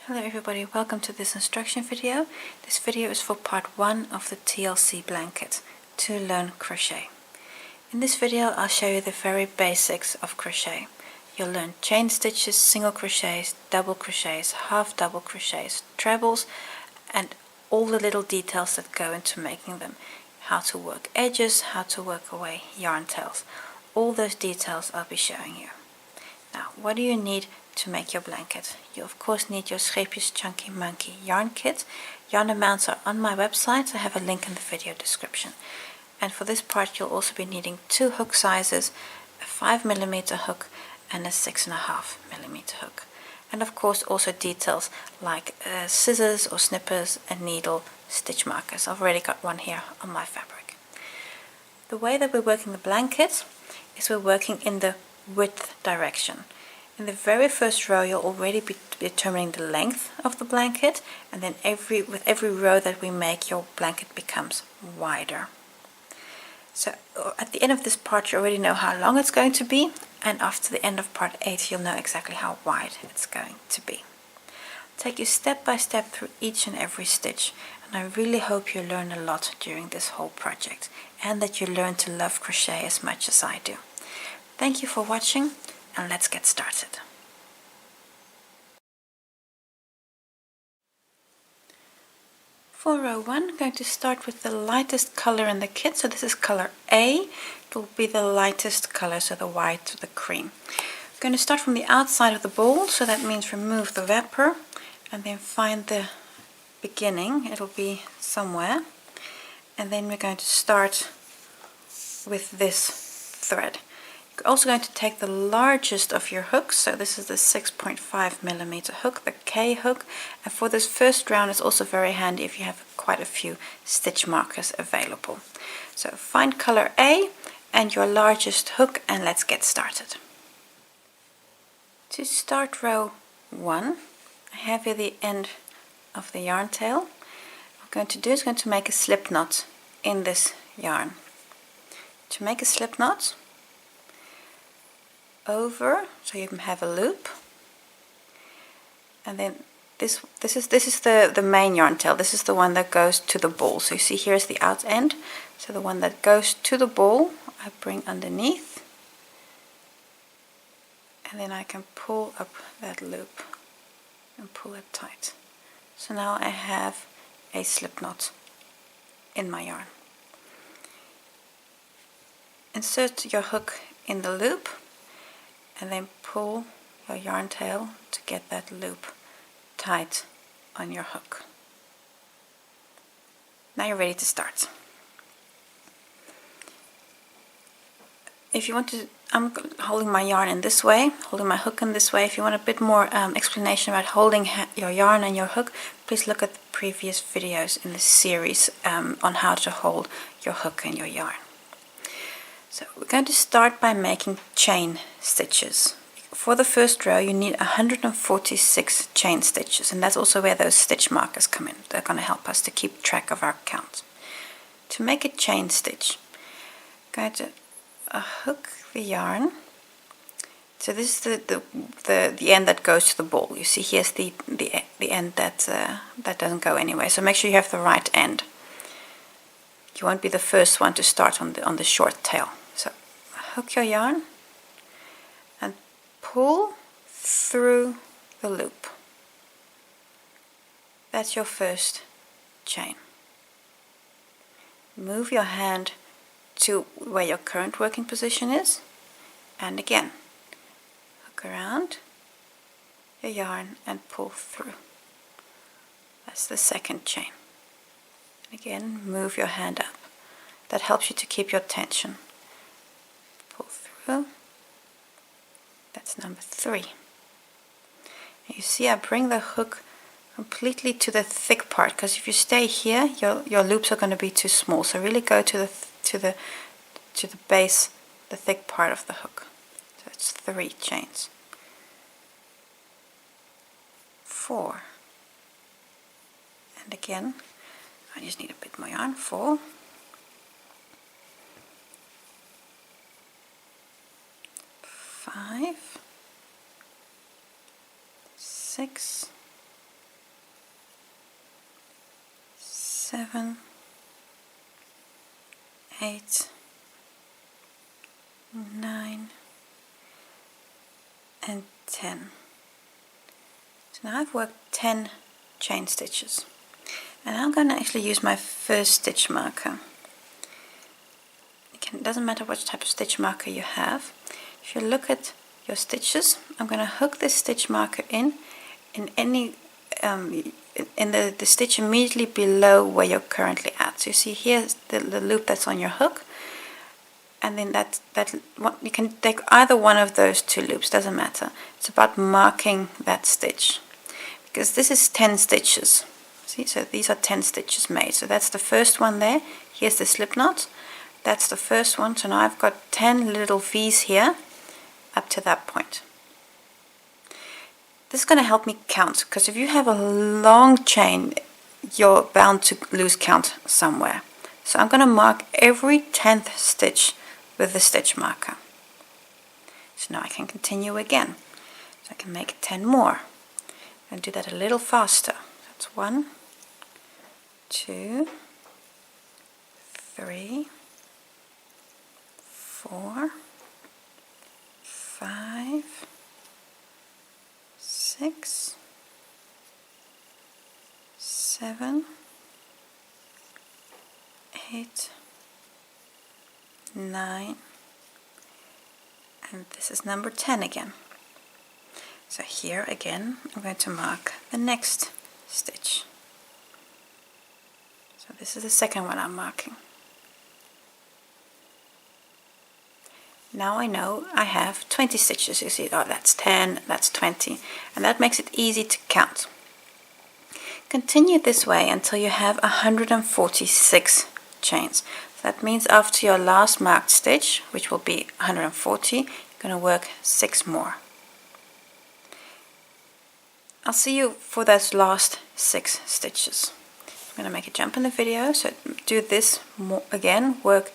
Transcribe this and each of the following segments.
Hello everybody, welcome to this instruction video. This video is for part 1 of the TLC blanket, to learn crochet. In this video I'll show you the very basics of crochet. You'll learn chain stitches, single crochets, double crochets, half double crochets, trebles, and all the little details that go into making them. How to work edges, how to work away yarn tails. All those details I'll be showing you. Now, what do you need to make your blanket? You of course need your Scheepjes Chunky Monkey yarn kit. Yarn amounts are on my website. I have a link in the video description. And for this part you'll also be needing 2 hook sizes, a 5mm hook and a 6.5mm hook. And of course also details like scissors or snippers, a needle, stitch markers. I've already got one here on my fabric. The way that we're working the blanket is we're working in the width direction. In the very first row you'll already be determining the length of the blanket, and then with every row that we make your blanket becomes wider. So at the end of this part you already know how long it's going to be, and after the end of part 8 you'll know exactly how wide it's going to be. I'll take you step by step through each and every stitch, and I really hope you learn a lot during this whole project, and that you learn to love crochet as much as I do. Thank you for watching, and let's get started. For row 1, I'm going to start with the lightest color in the kit. So this is color A. It will be the lightest color, so the white or the cream. I'm going to start from the outside of the ball, so that means remove the wrapper and then find the beginning. It'll be somewhere. And then we're going to start with this thread. You're also going to take the largest of your hooks, so this is the 6.5mm hook, the K hook, and for this first round it's also very handy if you have quite a few stitch markers available. So find color A and your largest hook, and let's get started. To start row 1, I have here the end of the yarn tail. What I'm going to do is going to make a slip knot in this yarn. To make a slip knot, over, so you can have a loop, and then this is the main yarn tail. This is the one that goes to the ball. So you see here's the out end, so the one that goes to the ball I bring underneath, and then I can pull up that loop and pull it tight. So now I have a slip knot in my yarn. Insert your hook in the loop and then pull your yarn tail to get that loop tight on your hook. Now you're ready to start. If you want to, I'm holding my yarn in this way, holding my hook in this way. If you want a bit more explanation about holding your yarn and your hook, please look at the previous videos in this series on how to hold your hook and your yarn. So we're going to start by making chain stitches. For the first row you need 146 chain stitches, and that's also where those stitch markers come in. They're going to help us to keep track of our count. To make a chain stitch, I'm going to hook the yarn. So this is the end that goes to the ball. You see here's the end that doesn't go anywhere. So make sure you have the right end. You won't be the first one to start on the short tail. So hook your yarn and pull through the loop. That's your first chain. Move your hand to where your current working position is, and again hook around your yarn and pull through. That's the second chain. Again, move your hand up. That helps you to keep your tension. Pull through. That's number 3. And you see I bring the hook completely to the thick part, because if you stay here your loops are going to be too small. So really go to the base, the thick part of the hook. So it's 3 chains. 4. And again I just need a bit more yarn. 4, 5, 6, 7, 8, 9 and 10. So now I've worked 10 chain stitches, and I'm going to actually use my first stitch marker. It doesn't matter which type of stitch marker you have. If you look at your stitches, I'm going to hook this stitch marker in any in the stitch immediately below where you're currently at. So you see here's the loop that's on your hook, and then that you can take either one of those two loops, doesn't matter. It's about marking that stitch, because this is 10 stitches. See, so these are 10 stitches made. So that's the first one there. Here's the slip knot. That's the first one. So now I've got 10 little V's here up to that point. This is going to help me count, because if you have a long chain, you're bound to lose count somewhere. So I'm going to mark every 10th stitch with the stitch marker. So now I can continue again. So I can make 10 more. And do that a little faster. That's 1, 2, 3, 4, 5, 6, 7, 8, 9, and this is number 10 again. So here again I'm going to mark the next stitch. So this is the second one I'm marking. Now I know I have 20 stitches. You see, oh, that's 10, that's 20, and that makes it easy to count. Continue this way until you have 146 chains. So that means after your last marked stitch, which will be 140, you're going to work 6 more. I'll see you for those last 6 stitches. I'm going to make a jump in the video, so do this more again, work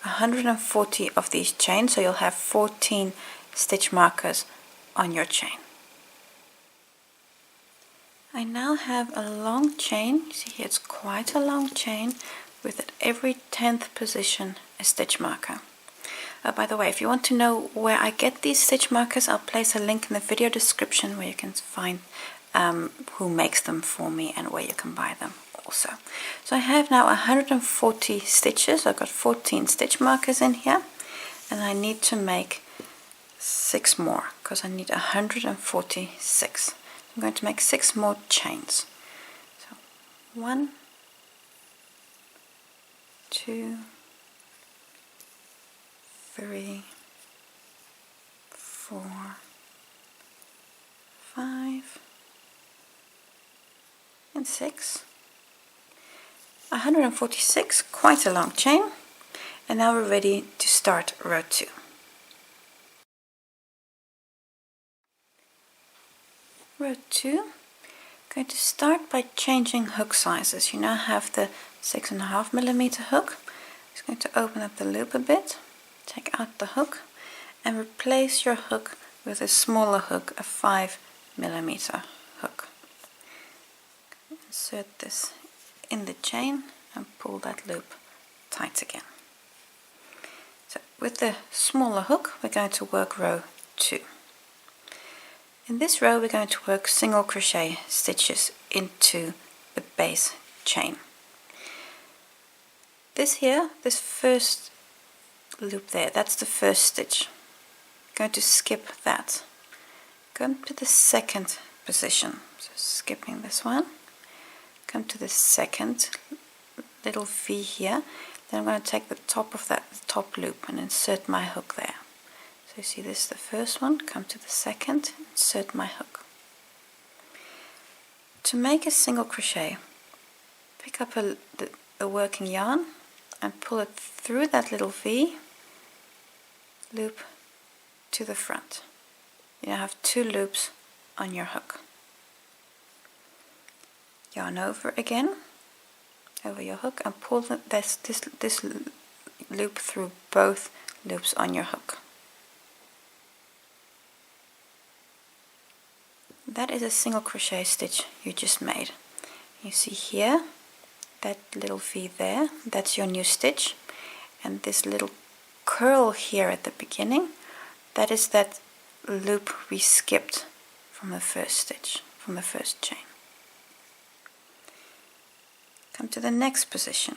140 of these chains, so you'll have 14 stitch markers on your chain. I now have a long chain. You see here it's quite a long chain with at every 10th position a stitch marker. By the way, if you want to know where I get these stitch markers, I'll place a link in the video description where you can find who makes them for me and where you can buy them also. So I have now 140 stitches. I've got 14 stitch markers in here, and I need to make 6 more because I need 146. I'm going to make 6 more chains. So 1, 2, 3, 4, 5, and 6. 146, quite a long chain. And now we're ready to start row 2. Row 2, I'm going to start by changing hook sizes. You now have the 6.5mm hook. I'm just going to open up the loop a bit, take out the hook, and replace your hook with a smaller hook, a 5mm hook. Insert this in the chain and pull that loop tight again. So with the smaller hook, we're going to work row 2. In this row, we're going to work single crochet stitches into the base chain. This first loop there, that's the first stitch. I'm going to skip that. Come to the second position. So skipping this one. Come to the second little V here. Then I'm going to take the top of that top loop and insert my hook there. So you see this is the first one. Come to the second, insert my hook. To make a single crochet, pick up a working yarn and pull it through that little V loop to the front. You now have 2 loops on your hook. Yarn over again, over your hook, and pull this loop through both loops on your hook. That is a single crochet stitch you just made. You see here that little V there, that's your new stitch, and this little curl here at the beginning, that is that loop we skipped from the first stitch, from the first chain. Come to the next position.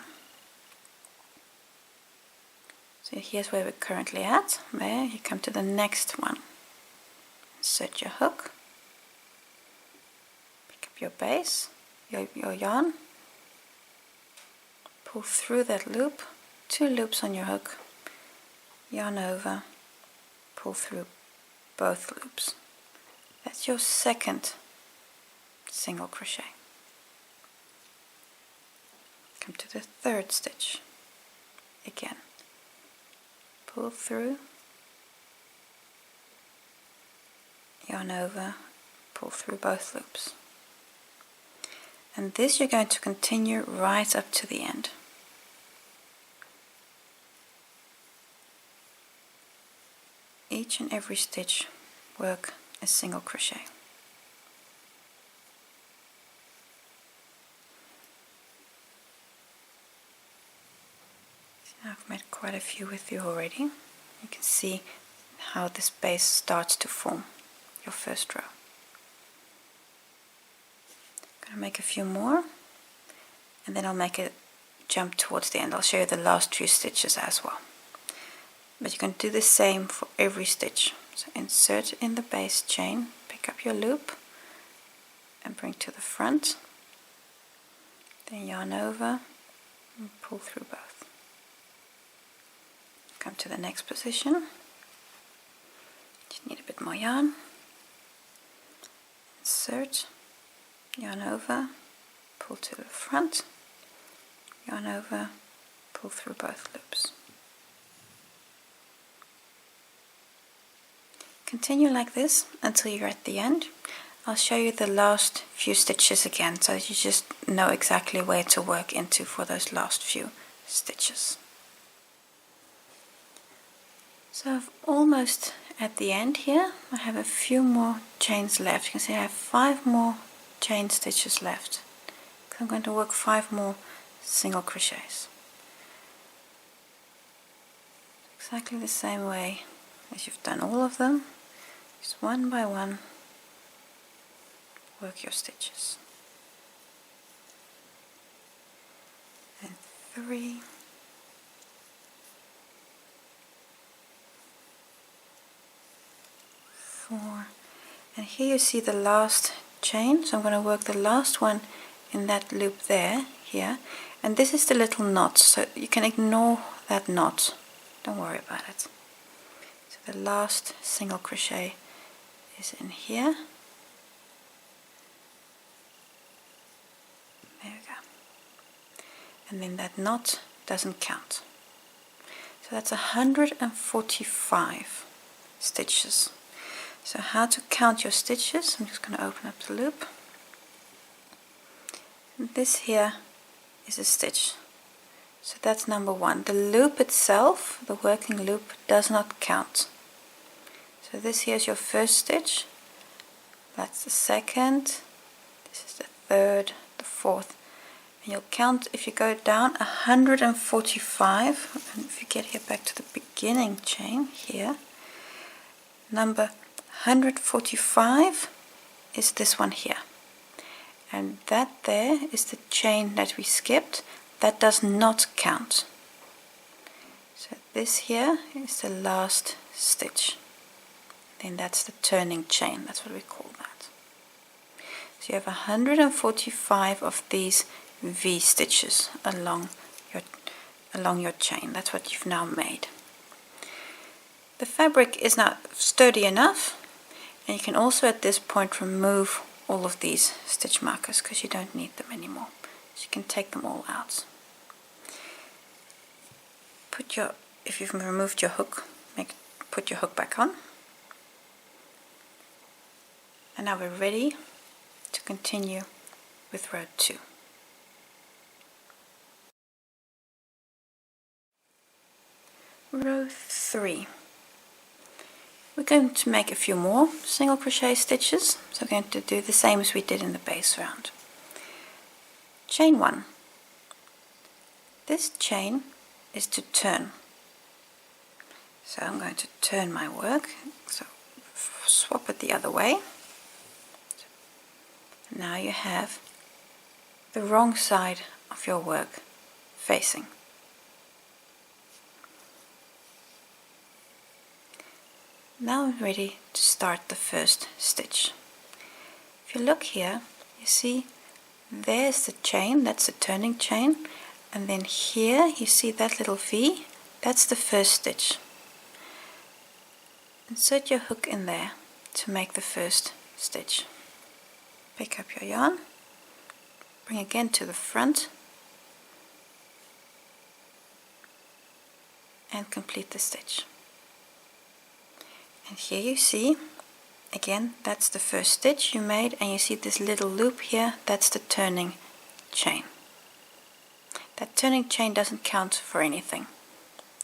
So here's where we're currently at. There, you come to the next one. Insert your hook, pick up your base, your yarn, pull through that loop, 2 loops on your hook, yarn over, pull through both loops. That's your second single crochet. Come to the third stitch. Again, pull through, yarn over, pull through both loops. And this you're going to continue right up to the end. Each and every stitch work a single crochet. So now I've made quite a few with you already. You can see how this base starts to form your first row. I'm going to make a few more, and then I'll make a jump towards the end. I'll show you the last few stitches as well. But you can do the same for every stitch. So insert in the base chain, pick up your loop and bring to the front, then yarn over and pull through both. Come to the next position. Just need a bit more yarn. Insert, yarn over, pull to the front, yarn over, pull through both loops. Continue like this until you're at the end. I'll show you the last few stitches again, so you just know exactly where to work into for those last few stitches. So I'm almost at the end here. I have a few more chains left. You can see I have 5 more chain stitches left. I'm going to work 5 more single crochets. Exactly the same way as you've done all of them. Just one by one work your stitches. And 3, 4, and here you see the last chain, so I'm going to work the last one in that loop there, here, and this is the little knot, so you can ignore that knot, don't worry about it. So the last single crochet is in here. There we go. And then that knot doesn't count. So that's 145 stitches. So how to count your stitches? I'm just going to open up the loop. And this here is a stitch. So that's number 1. The loop itself, the working loop, does not count. So this here is your first stitch. That's the second. This is the third, the fourth. And you'll count, if you go down, 145. And if you get here back to the beginning chain here, number 145 is this one here, and that there is the chain that we skipped. That does not count. So this here is the last stitch, then that's the turning chain, that's what we call that. So you have 145 of these V stitches along your chain. That's what you've now made. The fabric is now sturdy enough, and you can also at this point remove all of these stitch markers because you don't need them anymore. So you can take them all out. If you've removed your hook, put your hook back on. And now we're ready to continue with row 2. Row 3. We're going to make a few more single crochet stitches, so we're going to do the same as we did in the base round. Chain 1, This chain is to turn. So I'm going to turn my work. So swap it the other way. Now you have the wrong side of your work facing. Now I'm ready to start the first stitch. If you look here, you see there's the chain, that's the turning chain, and then here you see that little V, that's the first stitch. Insert your hook in there to make the first stitch. Pick up your yarn, bring again to the front, and complete the stitch. And here you see, again, that's the first stitch you made, and you see this little loop here, that's the turning chain. That turning chain doesn't count for anything.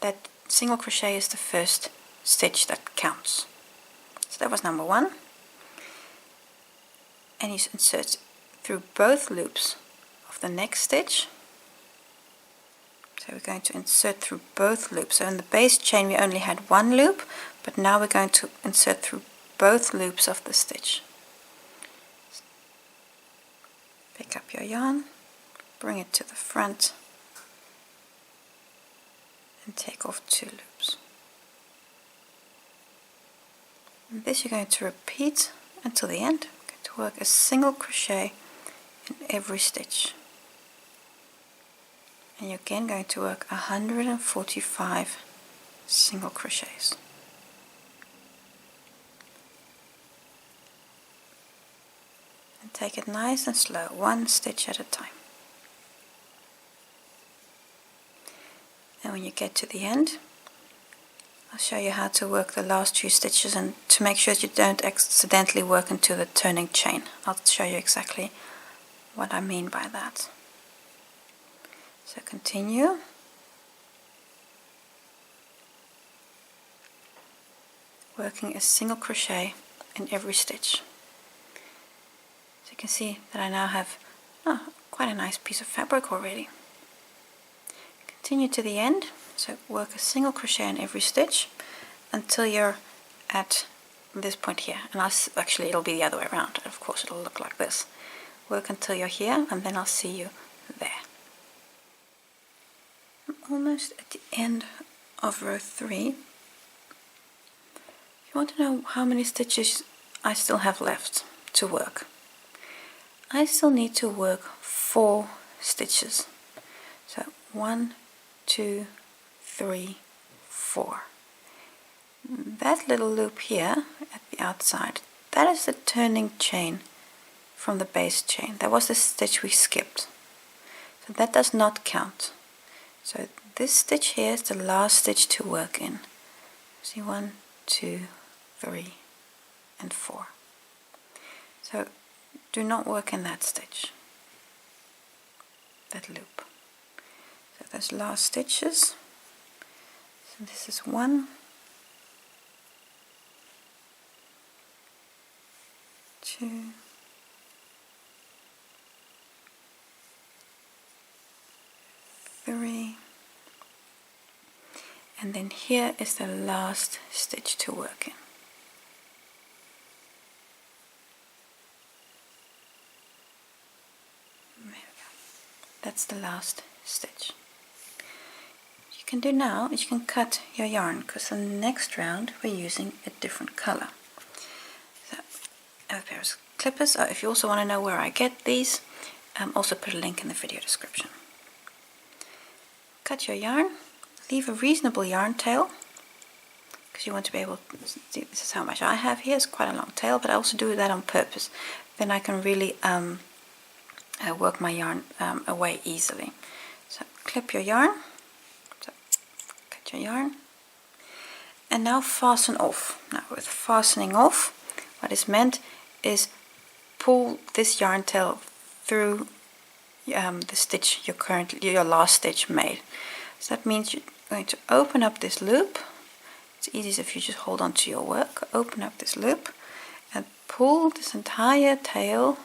That single crochet is the first stitch that counts. So that was number 1. And you insert through both loops of the next stitch. So we're going to insert through both loops. So in the base chain we only had 1 loop, but now we're going to insert through both loops of the stitch. Pick up your yarn, bring it to the front, and take off 2 loops. And this you're going to repeat until the end. We're going to work a single crochet in every stitch. And you're again going to work 145 single crochets. And take it nice and slow, 1 stitch at a time. And when you get to the end, I'll show you how to work the last few stitches, and to make sure that you don't accidentally work into the turning chain. I'll show you exactly what I mean by that. So continue. Working a single crochet in every stitch. So you can see that I now have quite a nice piece of fabric already. Continue to the end, so work a single crochet in every stitch until you're at this point here. And actually it'll be the other way around, of course it'll look like this. Work until you're here, and then I'll see you there. I'm almost at the end of row 3. If you want to know how many stitches I still have left to work, I still need to work 4 stitches. So 1, 2, 3, 4. That little loop here at the outside, that is the turning chain from the base chain. That was the stitch we skipped. So that does not count. So this stitch here is the last stitch to work in. See, 1, 2, 3, and 4. So do not work in that stitch, that loop. So those last stitches. So this is 1, 2, 3, and then here is the last stitch to work in. There we go. That's the last stitch. What you can do now is you can cut your yarn, because in the next round we're using a different color. So I have a pair of clippers. If you also want to know where I get these, also put a link in the video description. Cut your yarn, leave a reasonable yarn tail, because you want to be able to see, this is how much I have here. It's quite a long tail, but I also do that on purpose. Then I can really work my yarn away easily. So clip your yarn, so cut your yarn, and now fasten off. Now with fastening off, what is meant is pull this yarn tail through the stitch your last stitch made. So that means you're going to open up this loop. It's easiest if you just hold on to your work. Open up this loop and pull this entire tail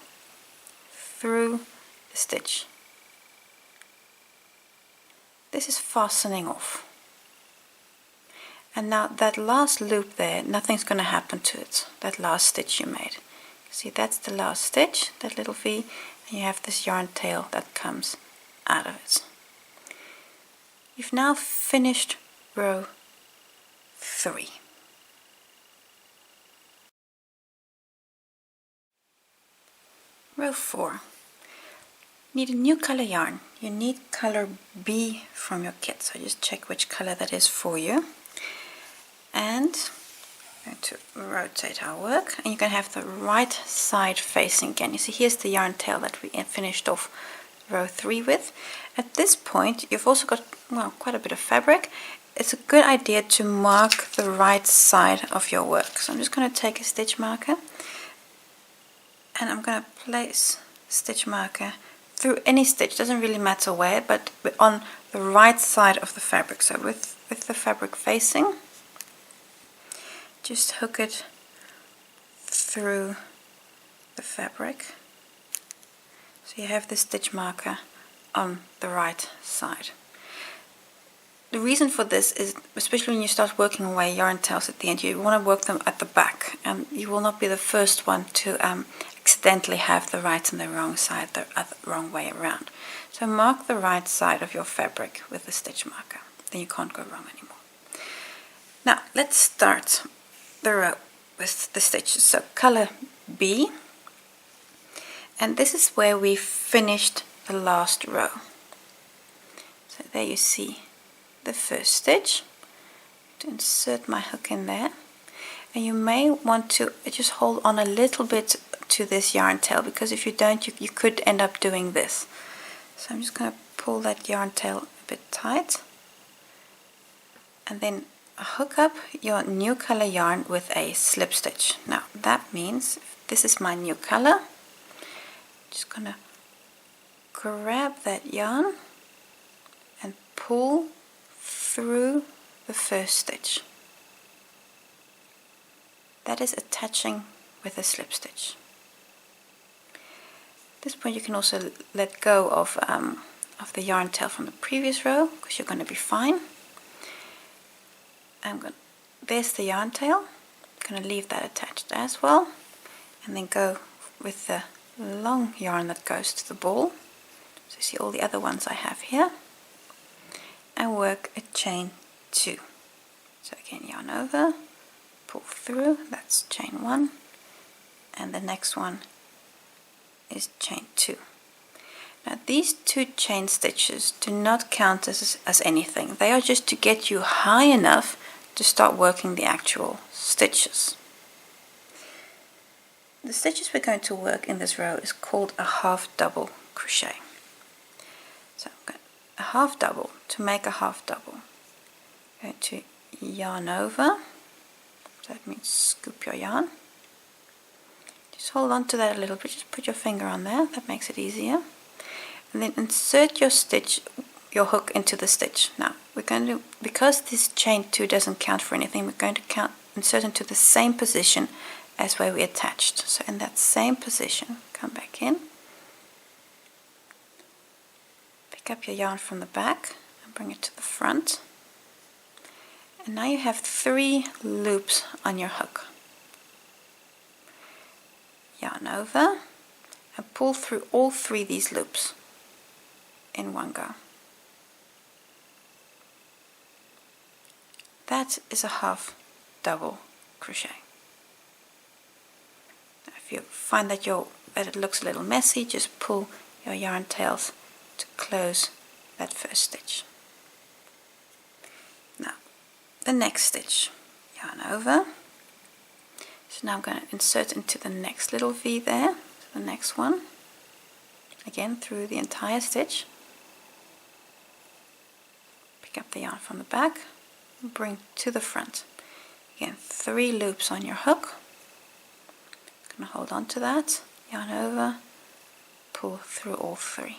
through the stitch. this is fastening off. And now that last loop there, nothing's going to happen to it, that last stitch you made. See, that's the last stitch, that little V, and you have this yarn tail that comes out of it. You've now finished row 3. Row 4. Need a new color yarn. You need color B from your kit, so just check which color that is for you. And I'm going to rotate our work, and you're going to have the right side facing again. You see, here's the yarn tail that we finished off row 3 with. At this point, you've also got, well, quite a bit of fabric. It's a good idea to mark the right side of your work. So I'm just going to take a stitch marker, and I'm going to place the stitch marker through any stitch, doesn't really matter where, but on the right side of the fabric. So with the fabric facing, just hook it through the fabric. So you have the stitch marker on the right side. The reason for this is, especially when you start working away yarn tails at the end, you want to work them at the back, and you will not be the first one to accidentally have the right and the wrong side the wrong way around. So mark the right side of your fabric with the stitch marker, then you can't go wrong anymore. Now let's start the row with the stitches. So color B, and this is where we finished the last row. So there you see the first stitch. To insert my hook in there, and you may want to just hold on a little bit to this yarn tail, because if you don't, you could end up doing this. So I'm just going to pull that yarn tail a bit tight, and then hook up your new color yarn with a slip stitch. Now that means this is my new color. Just going to grab that yarn and pull through the first stitch. That is attaching with a slip stitch. At this point you can also let go of the yarn tail from the previous row, because you're going to be fine. There's the yarn tail. I'm going to leave that attached as well, and then go with the long yarn that goes to the ball. So you see all the other ones I have here, and work a chain 2. So again, yarn over, pull through, that's chain 1, and the next one is chain 2. Now these 2 chain stitches do not count as anything. They are just to get you high enough to start working the actual stitches. The stitches we're going to work in this row is called a half double crochet. So I'm going a half double. To make a half double, I'm going to yarn over, so that means scoop your yarn. Just hold on to that a little bit, just put your finger on there, that makes it easier. And then insert your hook into the stitch. Now we're going to, because this chain 2 doesn't count for anything, we're going to insert into the same position as where we attached. So in that same position, come back in, pick up your yarn from the back and bring it to the front, and now you have 3 loops on your hook. Yarn over and pull through all 3 of these loops in one go. That is a half double crochet. Now if you find that it looks a little messy, just pull your yarn tails to close that first stitch. Now the next stitch, yarn over. So now I'm going to insert into the next little V there, the next one, again through the entire stitch. Pick up the yarn from the back and bring to the front. Again, 3 loops on your hook. Going to hold on to that, yarn over, pull through all 3.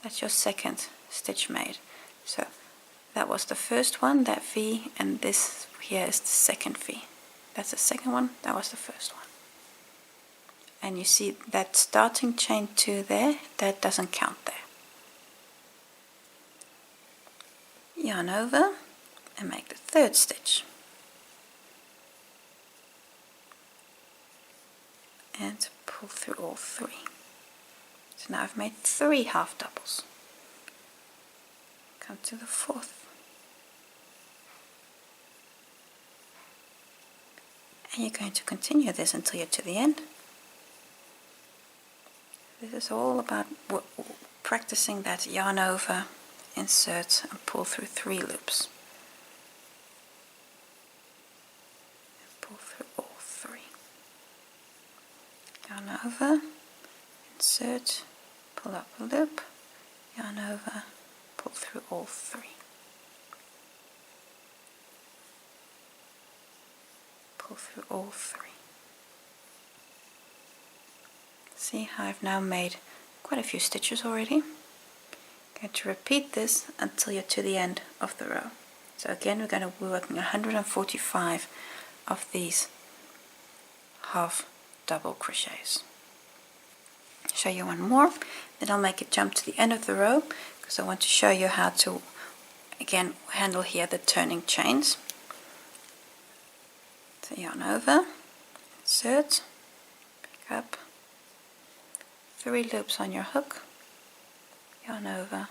That's your second stitch made. So that was the first one, that V, and this here is the second V. That's the second one, that was the first one. And you see that starting chain 2 there, that doesn't count there. yarn over and make the third stitch. And pull through all three. So now I've made 3 half doubles. Come to the fourth. And you're going to continue this until you're to the end. This is all about practicing that yarn over, insert and pull through 3 loops. And pull through all 3. Yarn over, insert, pull up a loop, yarn over, pull through all 3. Pull through all 3. See how I've now made quite a few stitches already. I'm going to repeat this until you're to the end of the row. So again we're going to be working 145 of these half double crochets. I'll show you one more, then I'll make it jump to the end of the row because I want to show you how to again handle here the turning chains. So yarn over, insert, pick up, 3 loops on your hook, yarn over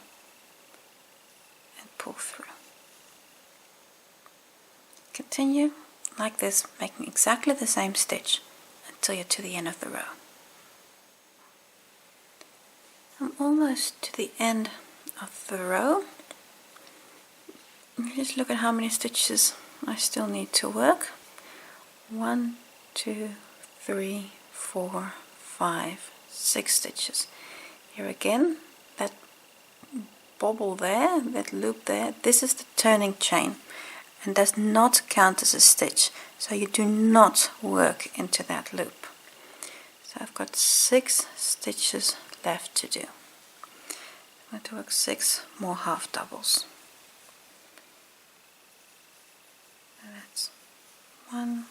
and pull through. Continue like this, making exactly the same stitch until you're to the end of the row. I'm almost to the end of the row. Just look at how many stitches I still need to work. 1, 2, 3, 4, 5, 6 stitches. Here again, that bobble there, that loop there, this is the turning chain and does not count as a stitch, so you do not work into that loop. So I've got 6 stitches left to do. I'm going to work 6 more half doubles. And that's 1,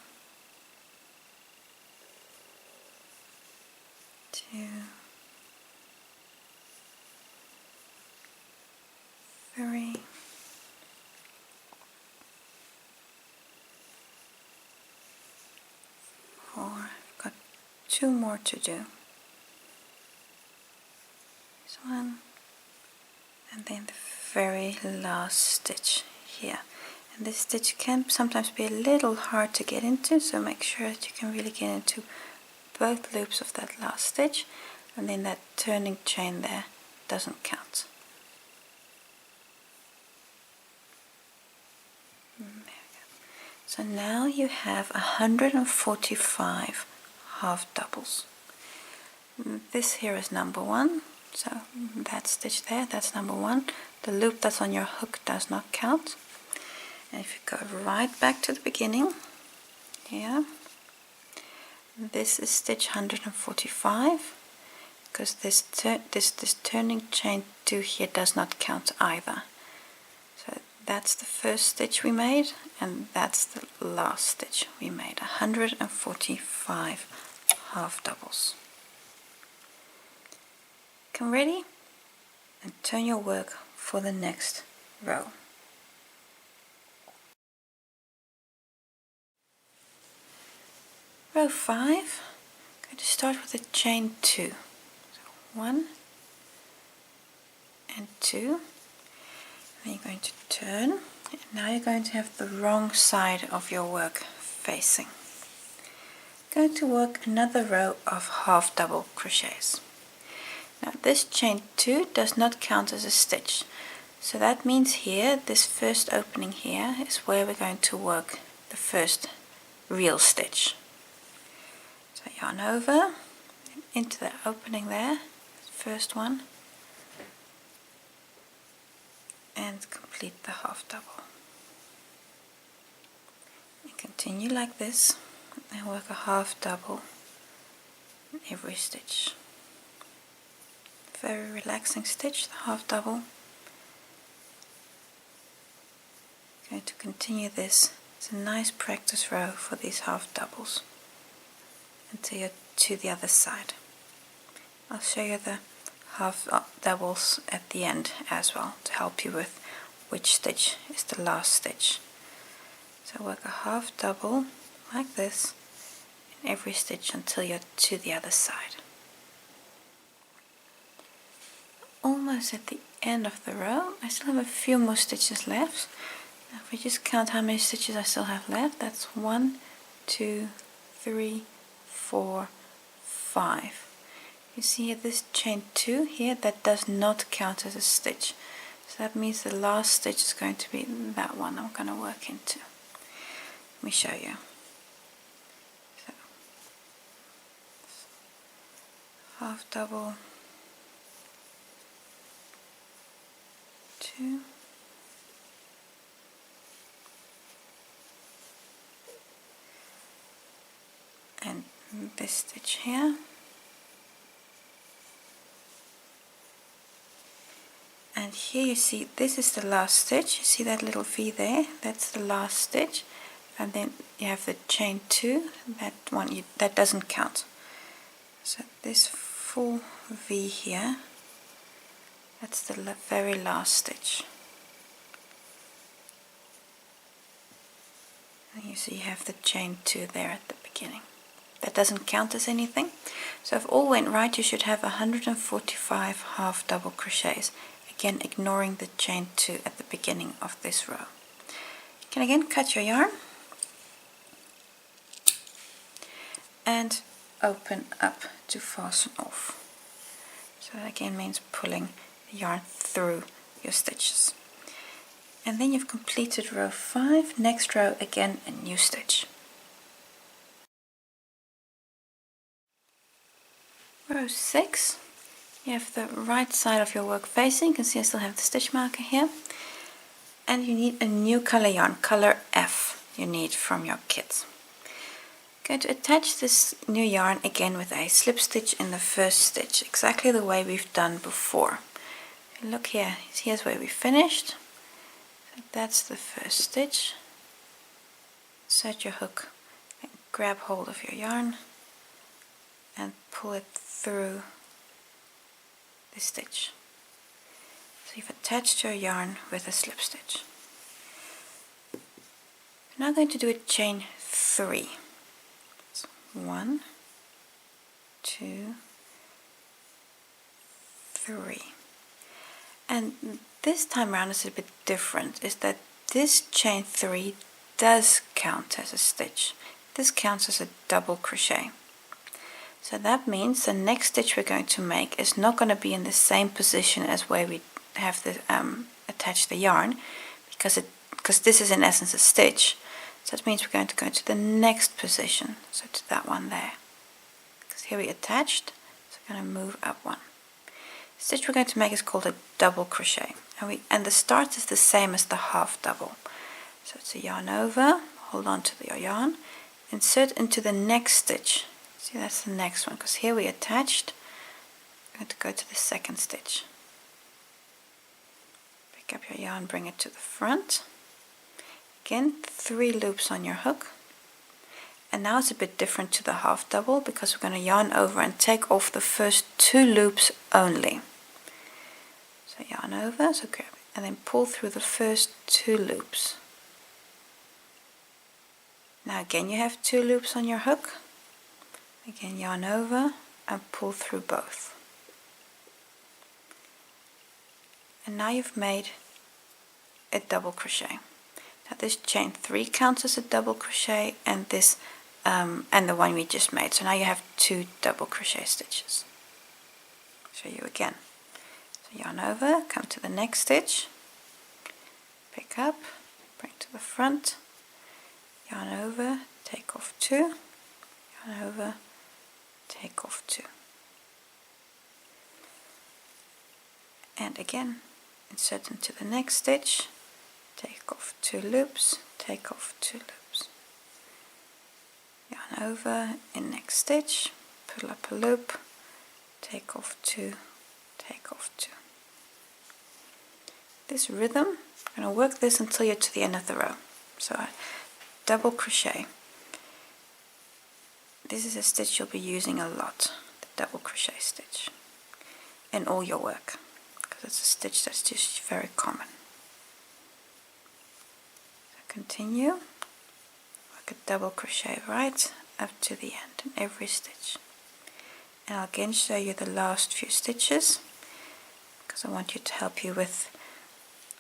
2, 3, 4. I've got 2 more to do. This one, and then the very last stitch here. And this stitch can sometimes be a little hard to get into, so make sure that you can really get into both loops of that last stitch, and then that turning chain there doesn't count. There we go. So now you have 145 half doubles. This here is number 1, so that stitch there, that's number 1. The loop that's on your hook does not count. And if you go right back to the beginning, here, this is stitch 145, because this turning chain 2 here does not count either. So that's the first stitch we made, and that's the last stitch we made. 145 half doubles. Come ready and turn your work for the next row. Row 5, I'm going to start with a chain 2. So 1 and 2. Then you're going to turn, and now you're going to have the wrong side of your work facing. You're going to work another row of half double crochets. Now this chain 2 does not count as a stitch, so that means here, this first opening here is where we're going to work the first real stitch. So yarn over into the opening there, first one, and complete the half double. And continue like this and work a half double in every stitch. Very relaxing stitch, the half double. Going to continue this. It's a nice practice row for these half doubles until you're to the other side. I'll show you the half doubles at the end as well to help you with which stitch is the last stitch. So work a half double like this in every stitch until you're to the other side. Almost at the end of the row. I still have a few more stitches left. Now if we just count how many stitches I still have left, that's 1, 2, 3, 4, 5. You see here this chain 2 here, that does not count as a stitch. So that means the last stitch is going to be that one I'm going to work into. Let me show you. So, half double, 2, and this stitch here, and here you see this is the last stitch. You see that little V there, that's the last stitch, and then you have the chain 2, that one that doesn't count. So this full V here, that's the very last stitch. And you see you have the chain 2 there at the beginning. That doesn't count as anything. So if all went right, you should have 145 half double crochets. Again, ignoring the chain 2 at the beginning of this row. You can again cut your yarn and open up to fasten off. So that again means pulling the yarn through your stitches. And then you've completed row 5. Next row, again a new stitch. Row 6, you have the right side of your work facing. You can see I still have the stitch marker here. And you need a new color yarn, color F you need from your kit. I'm going to attach this new yarn again with a slip stitch in the first stitch, exactly the way we've done before. Look here, here's where we finished. So that's the first stitch. Insert your hook and grab hold of your yarn and pull it through the stitch. So you've attached your yarn with a slip stitch. We're now going to do a chain 3. So 1, 2, 3. And this time around is a bit different, is that this chain 3 does count as a stitch. This counts as a double crochet. So that means the next stitch we're going to make is not going to be in the same position as where we have the attach the yarn, because this is in essence a stitch. So that means we're going to go to the next position, so to that one there. Because here we attached, so we're going to move up one. The stitch we're going to make is called a double crochet, and the start is the same as the half double. So it's a yarn over, hold on to your yarn, insert into the next stitch. See, that's the next one, because here we attached. I'm going to go to the second stitch. Pick up your yarn, bring it to the front. Again, 3 loops on your hook. And now it's a bit different to the half double, because we're going to yarn over and take off the first 2 loops only. So yarn over, so grab it, and then pull through the first 2 loops. Now again you have 2 loops on your hook. Again yarn over and pull through both. And now you've made a double crochet. Now this chain 3 counts as a double crochet, and this and the one we just made. So now you have 2 double crochet stitches. I'll show you again. So yarn over, come to the next stitch, pick up, bring to the front, yarn over, take off 2, yarn over, take off 2. And again, insert into the next stitch, take off 2 loops, take off 2 loops. Yarn over in next stitch, pull up a loop, take off 2, take off 2. This rhythm, I'm going to work this until you're to the end of the row. So I double crochet. This is a stitch you'll be using a lot, the double crochet stitch, in all your work, because it's a stitch that's just very common. Continue, work a double crochet right up to the end in every stitch. And I'll again show you the last few stitches because I want you to help you with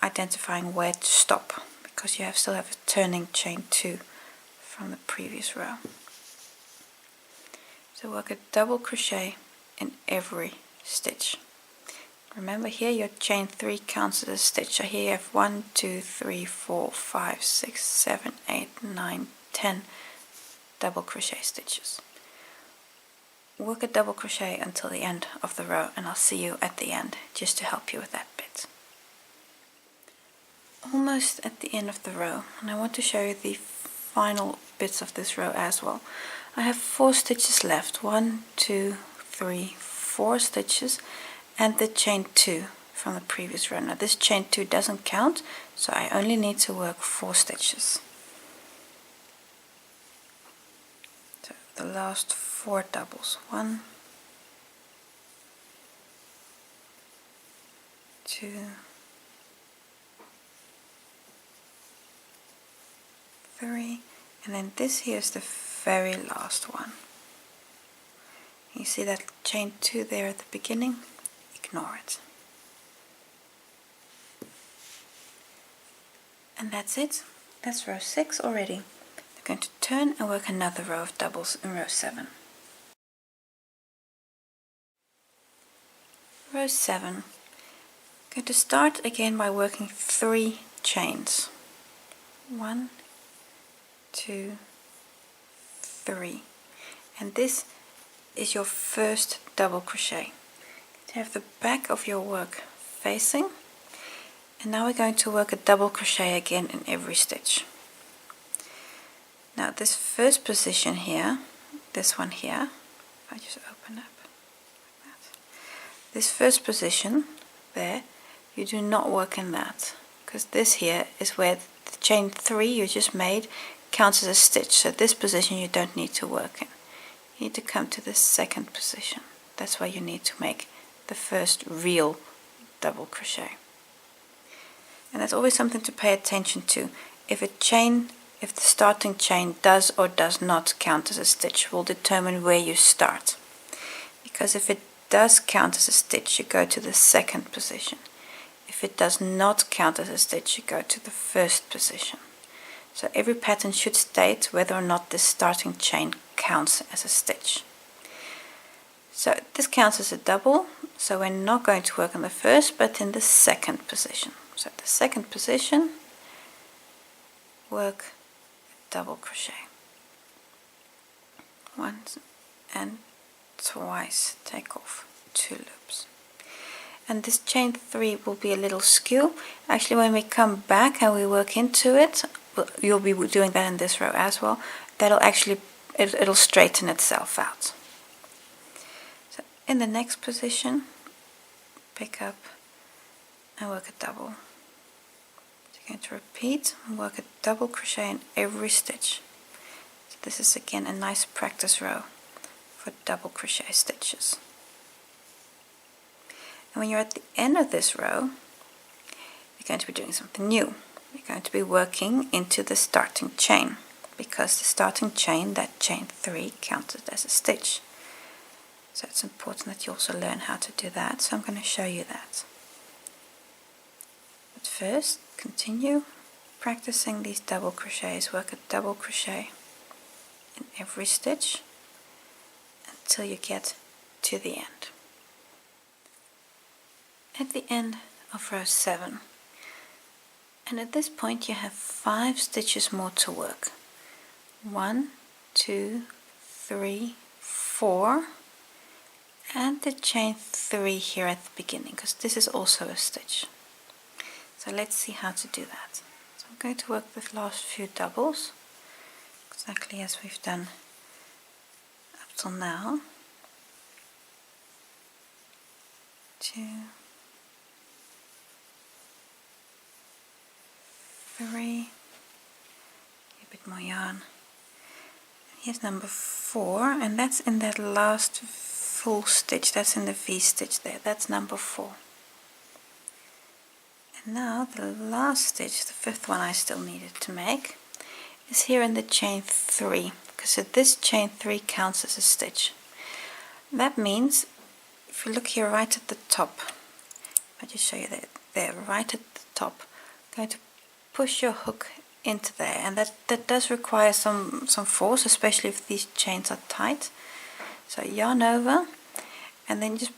identifying where to stop, because you still have a turning chain 2 from the previous row. So work a double crochet in every stitch. Remember, here your chain 3 counts as a stitch. So here you have 1, 2, 3, 4, 5, 6, 7, 8, 9, 10 double crochet stitches. Work a double crochet until the end of the row, and I'll see you at the end just to help you with that bit. Almost at the end of the row, and I want to show you the final bits of this row as well. I have 4 stitches left, 1, 2, 3, 4 stitches, and the chain 2 from the previous row. Now this chain 2 doesn't count, so I only need to work 4 stitches. So the last 4 doubles, 1, 2, 3, and then this here is the very last one. You see that chain 2 there at the beginning? Ignore it. And that's it. That's row 6 already. I'm going to turn and work another row of doubles in row 7. Row 7. I'm going to start again by working 3 chains. 1, 2, 3, and this is your first double crochet. You have the back of your work facing, and now we're going to work a double crochet again in every stitch. Now this first position here, this one here, if I just open up like that, this first position there, you do not work in that, because this here is where the chain 3 you just made counts as a stitch, so this position you don't need to work in. You need to come to the second position. That's where you need to make the first real double crochet. And that's always something to pay attention to. If the starting chain does or does not count as a stitch will determine where you start. Because if it does count as a stitch, you go to the second position. If it does not count as a stitch, you go to the first position. So every pattern should state whether or not this starting chain counts as a stitch. So this counts as a double, so we're not going to work on the first but in the second position. So the second position, work double crochet. Once and twice, take off 2 loops. And this chain 3 will be a little skew. Actually, when we come back and we work into it, you'll be doing that in this row as well, that'll actually, it'll straighten itself out. So in the next position, pick up and work a double. So you're going to repeat and work a double crochet in every stitch. So this is again a nice practice row for double crochet stitches. And when you're at the end of this row, you're going to be doing something new. You're going to be working into the starting chain, because the starting chain, that chain 3, counted as a stitch. So it's important that you also learn how to do that, so I'm going to show you that. But first, continue practicing these double crochets. Work a double crochet in every stitch until you get to the end. At the end of row 7, and at this point you have 5 stitches more to work. 1, 2, 3, 4, and the chain 3 here at the beginning, because this is also a stitch. So let's see how to do that. So I'm going to work the last few doubles exactly as we've done up till now. 2, 3, a bit more yarn. Here's number 4, and that's in that last full stitch, that's in the V stitch there, that's number 4. And now the last stitch, the fifth one I still needed to make, is here in the chain 3, because this chain 3 counts as a stitch. That means if you look here right at the top, I'll just show you that there, right at the top, I'm going to push your hook into there, and that does require some force, especially if these chains are tight. So yarn over, and then just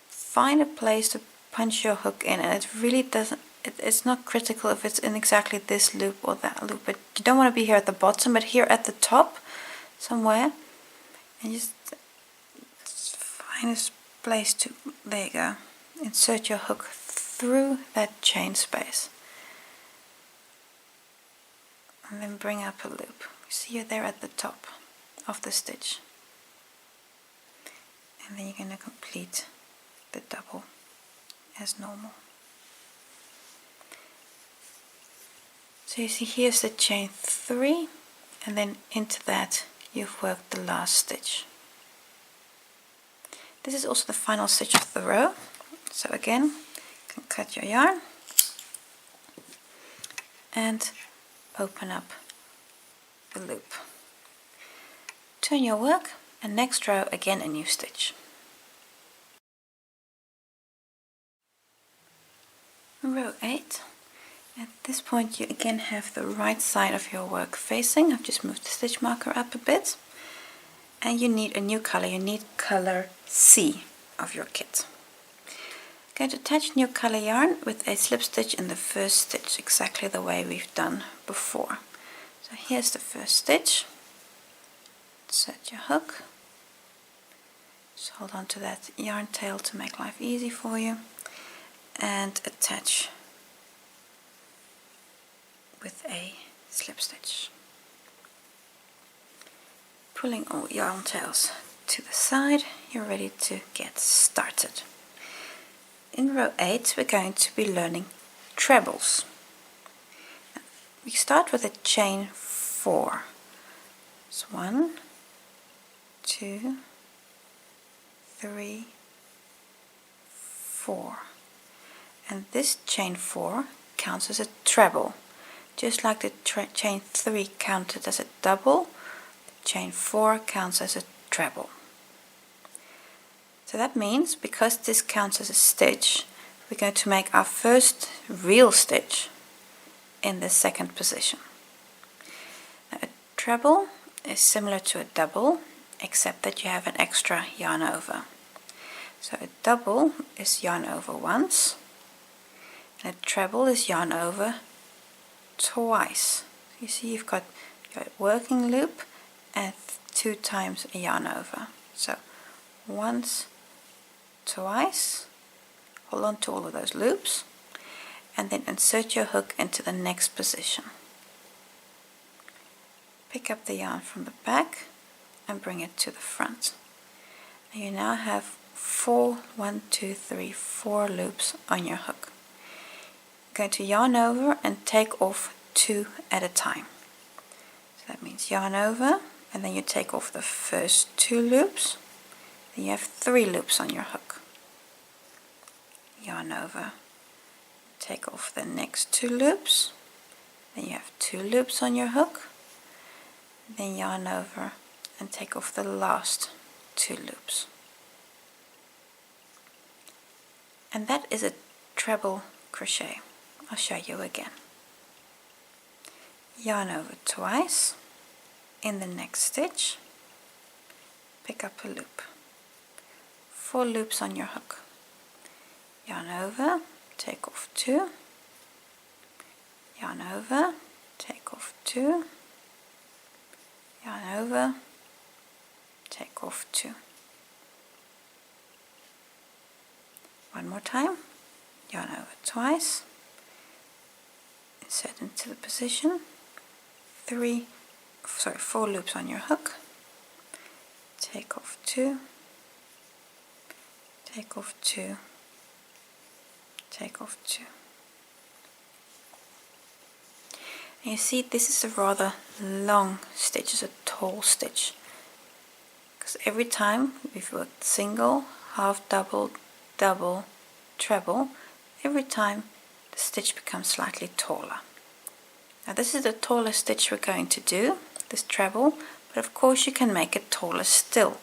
find a place to punch your hook in, and it really doesn't, it's not critical if it's in exactly this loop or that loop, but you don't want to be here at the bottom, but here at the top somewhere, and just find a place to, there you go, insert your hook through that chain space, and then bring up a loop. You see you're there at the top of the stitch, and then you're going to complete the double as normal. So you see here's the chain 3, and then into that you've worked the last stitch. This is also the final stitch of the row, so again you can cut your yarn and open up the loop. Turn your work, and next row again a new stitch. Row 8. At this point you again have the right side of your work facing. I've just moved the stitch marker up a bit, and you need a new color. You need color C of your kit. Going to attach new color yarn with a slip stitch in the first stitch, exactly the way we've done before. So here's the first stitch. Insert your hook. Just hold on to that yarn tail to make life easy for you, and attach with a slip stitch. Pulling all yarn tails to the side, you're ready to get started. In row 8 we're going to be learning trebles. We start with a chain 4. It's 1, 2, 3, 4. And this chain 4 counts as a treble. Just like the chain 3 counted as a double, the chain 4 counts as a treble. So that means, because this counts as a stitch, we're going to make our first real stitch in the second position. Now, a treble is similar to a double, except that you have an extra yarn over. So a double is yarn over once, and a treble is yarn over twice. You see you've got your working loop and 2 times a yarn over. So once, twice, hold on to all of those loops, and then insert your hook into the next position. Pick up the yarn from the back and bring it to the front. And you now have 4 loops on your hook. Going to yarn over and take off 2 at a time. So that means yarn over, and then you take off the first 2 loops, then you have 3 loops on your hook. Yarn over, take off the next 2 loops, then you have 2 loops on your hook, then yarn over and take off the last 2 loops. And that is a treble crochet. I'll show you again. Yarn over twice, in the next stitch, pick up a loop, 4 loops on your hook, yarn over, take off 2, yarn over, take off 2, yarn over, take off 2. One more time, yarn over twice, insert into the position, 4 loops on your hook, take off 2, take off 2, take off 2. And you see this is a rather long stitch, it's a tall stitch, because every time we've worked single, half double, double, treble, every time the stitch becomes slightly taller. Now this is the tallest stitch we're going to do, this treble, but of course you can make it taller still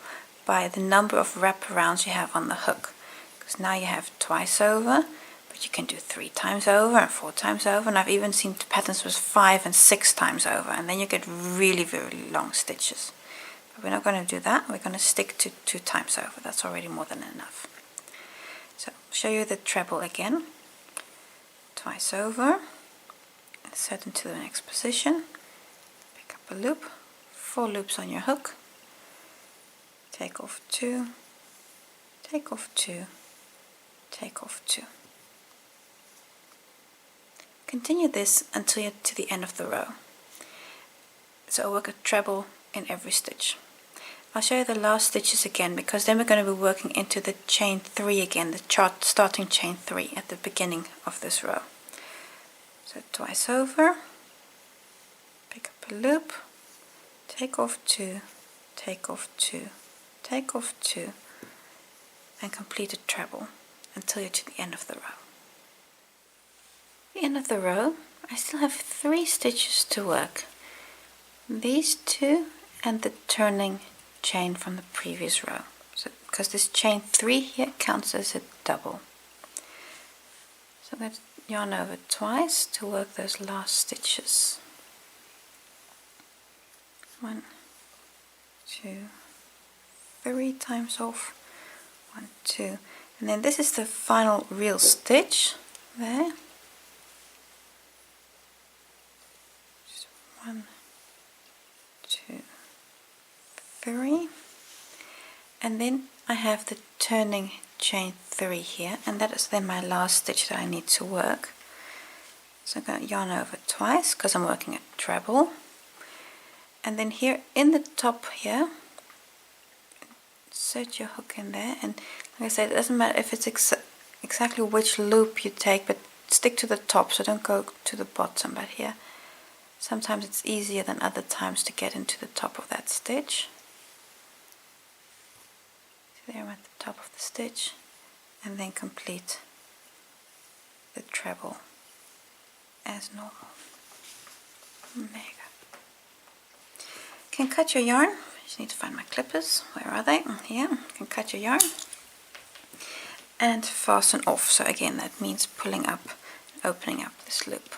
by the number of wraparounds you have on the hook. Because now you have twice over, but you can do 3 times over and 4 times over, and I've even seen patterns with 5 and 6 times over, and then you get really very long stitches. But we're not going to do that, we're going to stick to 2 times over, that's already more than enough. So I'll show you the treble again. Twice over, insert into the next position, pick up a loop, 4 loops on your hook, take off 2, take off 2, take off 2. Continue this until you're to the end of the row. So I'll work a treble in every stitch. I'll show you the last stitches again, because then we're going to be working into the chain 3 again, the starting chain 3 at the beginning of this row. So twice over, pick up a loop, take off 2, take off 2, take off 2, and complete a treble until you're to the end of the row. At the end of the row, I still have 3 stitches to work. These 2 and the turning chain from the previous row. So because this chain 3 here counts as a double. So I'm going to yarn over twice to work those last stitches. 1, 2, 3 times off, 1, 2, and then this is the final real stitch there. Just 1, 2, 3, and then I have the turning chain 3 here, and that is then my last stitch that I need to work. So I'm going to yarn over twice because I'm working a treble, and then here in the top here, insert your hook in there, and like I said, it doesn't matter if it's exactly which loop you take, but stick to the top, so don't go to the bottom. But here sometimes it's easier than other times to get into the top of that stitch. So there I'm at the top of the stitch, and then complete the treble as normal. There you go. You can cut your yarn. I just need to find my clippers. Where are they? Here. You can cut your yarn and fasten off. So again, that means pulling up and opening up this loop.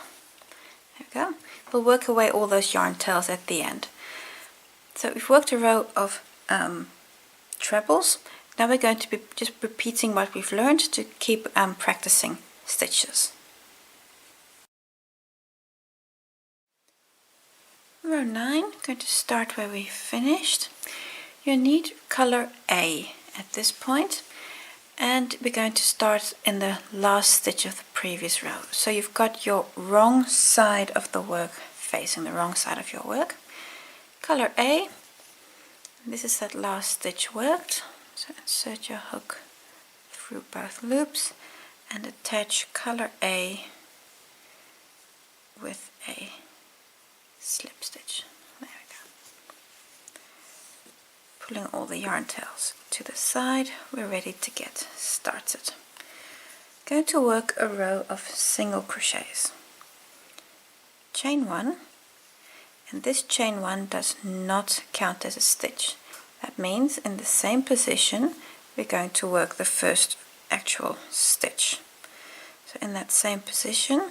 There we go. We'll work away all those yarn tails at the end. So we've worked a row of trebles. Now we're going to be just repeating what we've learned to keep practicing stitches. Row 9, going to start where we finished. You need color A at this point, and we're going to start in the last stitch of the previous row. So you've got your wrong side of the work facing the wrong side of your work. Color A, this is that last stitch worked. So insert your hook through both loops and attach color A with a slip stitch. There we go. Pulling all the yarn tails to the side, we're ready to get started. Going to work a row of single crochets. Chain 1, and this chain 1 does not count as a stitch. That means in the same position we're going to work the first actual stitch. So in that same position,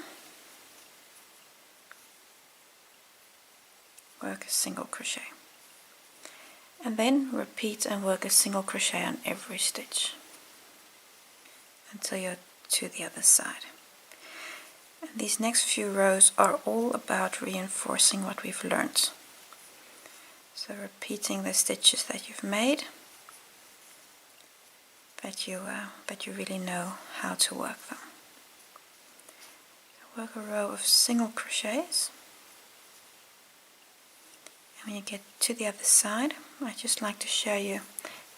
work a single crochet, and then repeat and work a single crochet on every stitch until you're to the other side. And these next few rows are all about reinforcing what we've learned. So repeating the stitches that you've made, that you really know how to work them. So work a row of single crochets. When you get to the other side, I'd just like to show you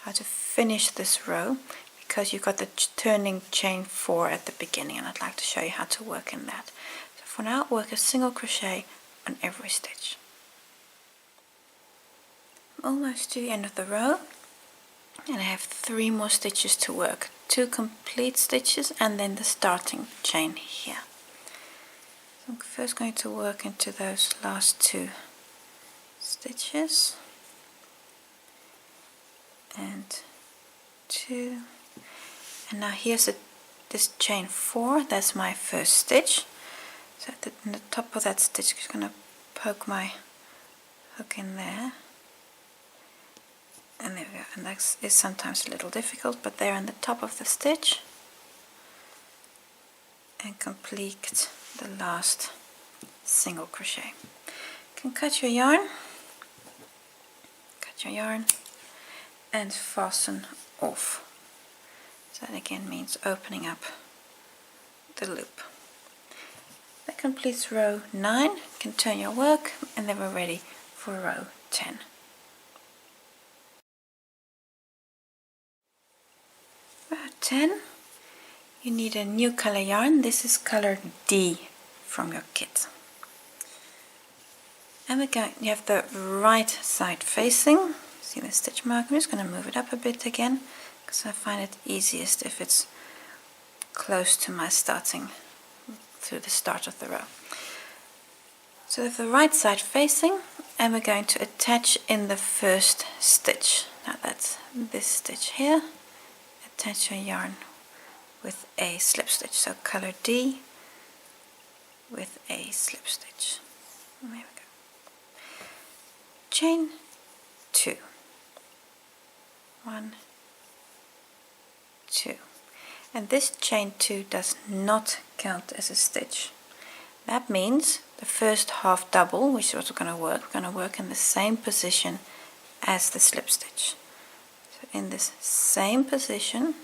how to finish this row, because you've got the turning chain 4 at the beginning, and I'd like to show you how to work in that. So for now, work a single crochet on every stitch. I'm almost to the end of the row, and I have 3 more stitches to work. 2 complete stitches and then the starting chain here. I'm first going to work into those last 2 stitches, and 2, and now here's this chain 4, that's my first stitch. So in the top of that stitch, I'm just going to poke my hook in there, and there we go. And that is sometimes a little difficult, but there on the top of the stitch, and complete the last single crochet. You can cut your yarn, and fasten off. So that again means opening up the loop. That completes row 9. You can turn your work, and then we're ready for row 10. Row 10, you need a new color yarn. This is color D from your kit. And you have the right side facing. See the stitch mark? I'm just going to move it up a bit again, because I find it easiest if it's close to my starting through the start of the row. So we have the right side facing, and we're going to attach in the first stitch. Now that's this stitch here. Attach your yarn with a slip stitch. So color D with a slip stitch. There we go. Chain 2. 1, 2. And this chain 2 does not count as a stitch. That means the first half double, which is what we're going to work in the same position as the slip stitch. So in this same position,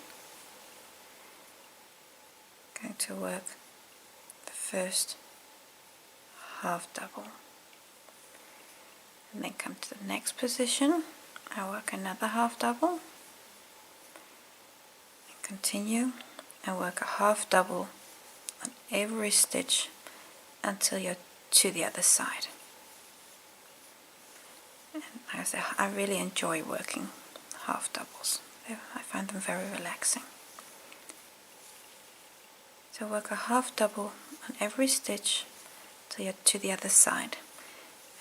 I'm going to work the first half double, and then come to the next position. I work another half double, and continue and work a half double on every stitch until you're to the other side. And like I say, I really enjoy working half doubles. I find them very relaxing. So work a half double on every stitch till you're to the other side.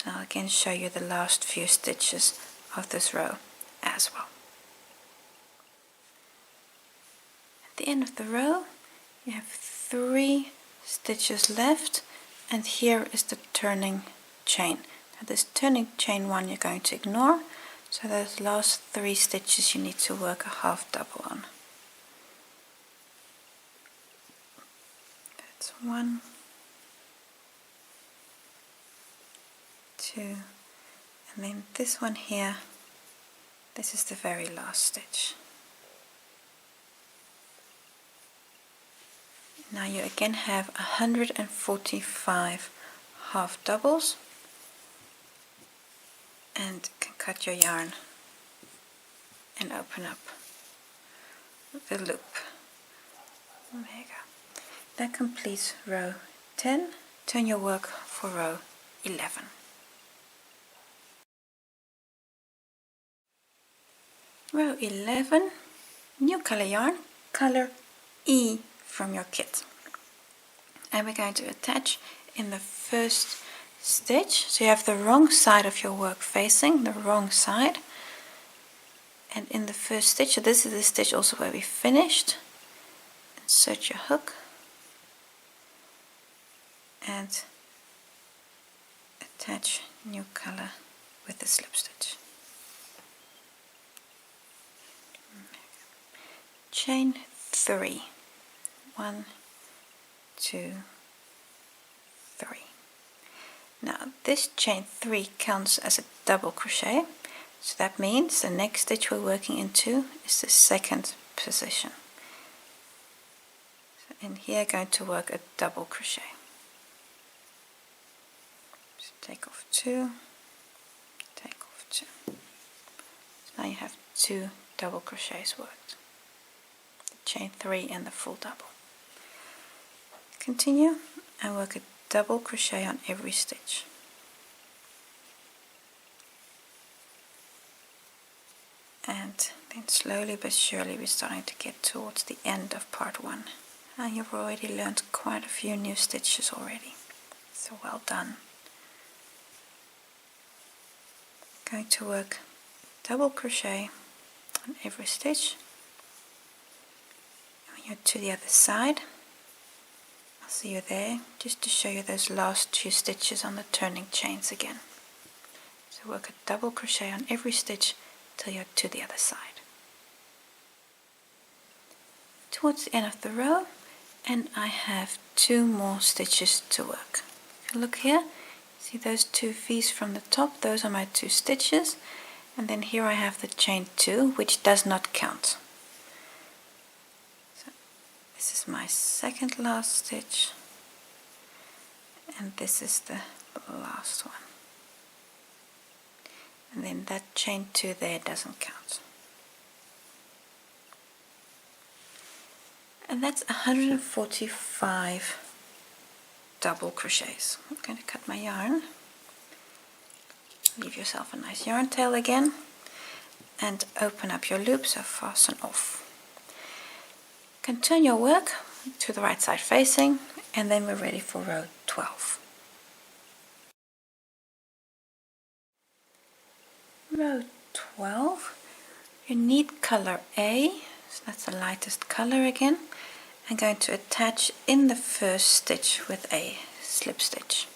And I'll again show you the last few stitches of this row as well. At the end of the row, you have 3 stitches left, and here is the turning chain. Now this turning chain 1 you're going to ignore, so those last 3 stitches you need to work a half double on. That's 1, 2, and then this one here, this is the very last stitch. Now you again have 145 half doubles, and can cut your yarn and open up the loop. There you go. That completes row 10. Turn your work for row 11. Row 11, new color yarn, color E from your kit. And we're going to attach in the first stitch. So you have the wrong side of your work facing, the wrong side. And in the first stitch, so this is the stitch also where we finished. Insert your hook and attach new color with the slip stitch. Chain 3. 1, 2, 3. Now this chain 3 counts as a double crochet, so that means the next stitch we're working into is the second position. So in here, going to work a double crochet. So take off 2, take off 2. So now you have 2 double crochets worked. The chain 3 and the full double. Continue and work a double crochet on every stitch. And then slowly but surely we're starting to get towards the end of part 1. And you've already learned quite a few new stitches already. So well done. Going to work double crochet on every stitch. And when you're to the other side, I'll see you there, just to show you those last 2 stitches on the turning chains again. So work a double crochet on every stitch till you're to the other side. Towards the end of the row, and I have 2 more stitches to work. If you look here, see those 2 V's from the top, those are my 2 stitches, and then here I have the chain 2, which does not count. So this is my second last stitch, and this is the last one, and then that chain 2 there doesn't count. And that's 145 double crochets. I'm going to cut my yarn, leave yourself a nice yarn tail again, and open up your loop, so fasten off. You can turn your work to the right side facing, and then we're ready for row 12. Row 12, you need color A, so that's the lightest color again. I'm going to attach in the first stitch with a slip stitch.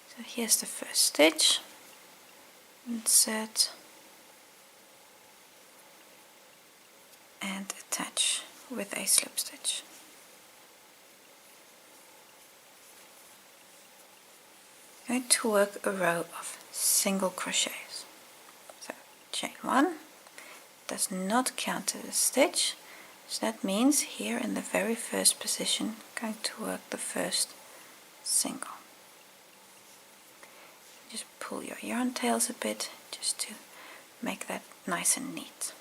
So here's the first stitch, insert and attach with a slip stitch. I'm going to work a row of single crochets. So chain 1 does not count as a stitch. So that means here in the very first position, I'm going to work the first single. Just pull your yarn tails a bit just to make that nice and neat.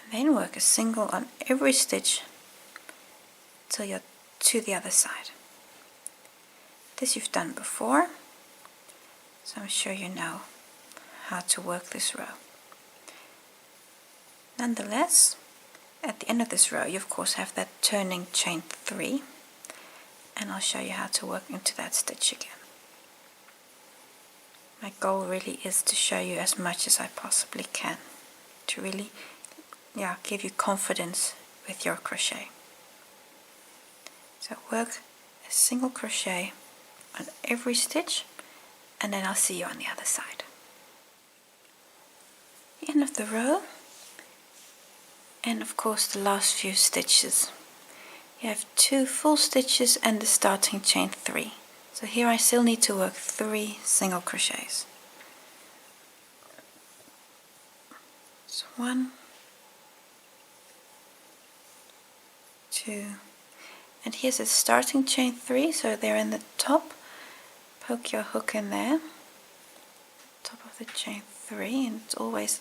And then work a single on every stitch till you're to the other side. This you've done before, so I'm sure you know how to work this row. Nonetheless, at the end of this row you of course have that turning chain 3, and I'll show you how to work into that stitch again. My goal really is to show you as much as I possibly can, to really give you confidence with your crochet. So work a single crochet on every stitch, and then I'll see you on the other side. The end of the row, and of course the last few stitches. You have 2 full stitches and the starting chain 3. So here I still need to work 3 single crochets. So 1, 2, and here's a starting chain 3, so they're in the top. Poke your hook in there, top of the chain 3, and it's always,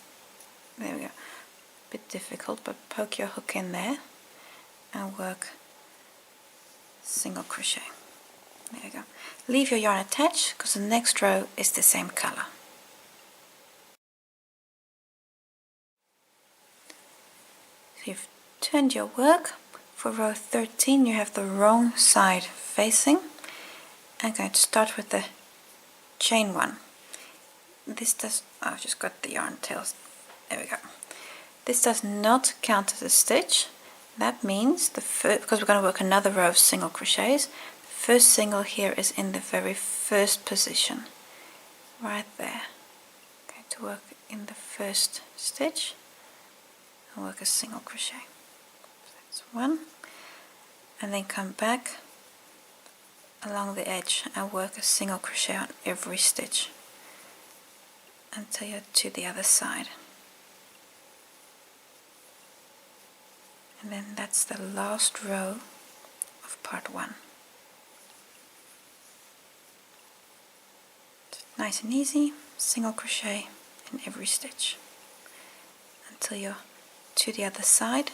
there we go, a bit difficult, but poke your hook in there and work single crochet. There you go. Leave your yarn attached because the next row is the same color. So you've turned your work. For row 13 you have the wrong side facing. I'm going to start with the chain 1. This does, I've just got the yarn tails, there we go. This does not count as a stitch. That means, because we're going to work another row of single crochets, the first single here is in the very first position, right there. I'm going to work in the first stitch and work a single crochet. So that's 1, and then come back along the edge and work a single crochet on every stitch until you're to the other side. And then that's the last row of part 1. Nice and easy, single crochet in every stitch until you're to the other side.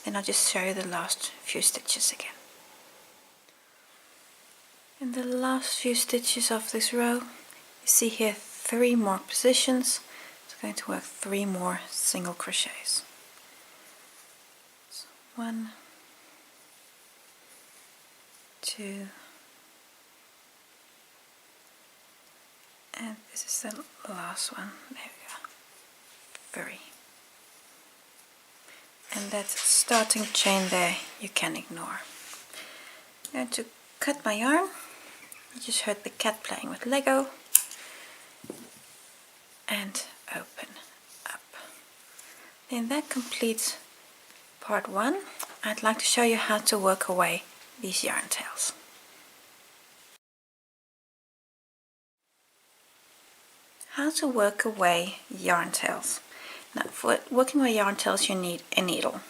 Then I'll just show you the last few stitches again. In the last few stitches of this row, you see here 3 more positions. So I'm going to work 3 more single crochets. 1, 2, And this is the last one. There we go. 3. And that starting chain there you can ignore. I'm going to cut my yarn. You just heard the cat playing with Lego. And open up. Then that completes part 1. I'd like to show you how to work away these yarn tails. How to work away yarn tails. Now, for working away yarn tails you need a needle.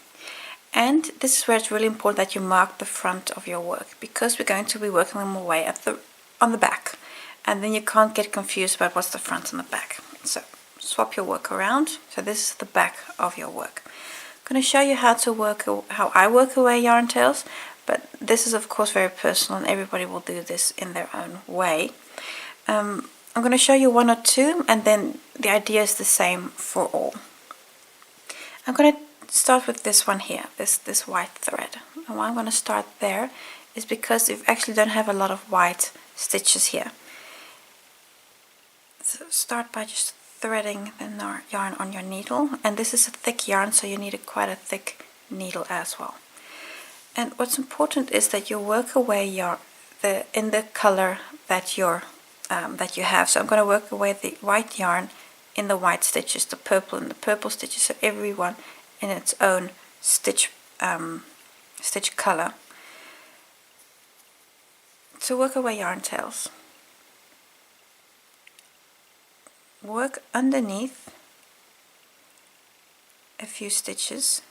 And this is where it's really important that you mark the front of your work, because we're going to be working them away on the back. And then you can't get confused about what's the front and the back. So swap your work around. So this is the back of your work. I'm going to show you how I work away yarn tails, but this is of course very personal and everybody will do this in their own way. I'm going to show you 1 or 2, and then the idea is the same for all. I'm going to start with this one here, this white thread. And why I'm going to start there is because you actually don't have a lot of white stitches here. So start by just threading the yarn on your needle, and this is a thick yarn, so you need quite a thick needle as well. And what's important is that you work away in the color that you have. So I'm going to work away the white yarn in the white stitches, the purple and the purple stitches, so everyone in its own stitch color. To work away yarn tails, work underneath a few stitches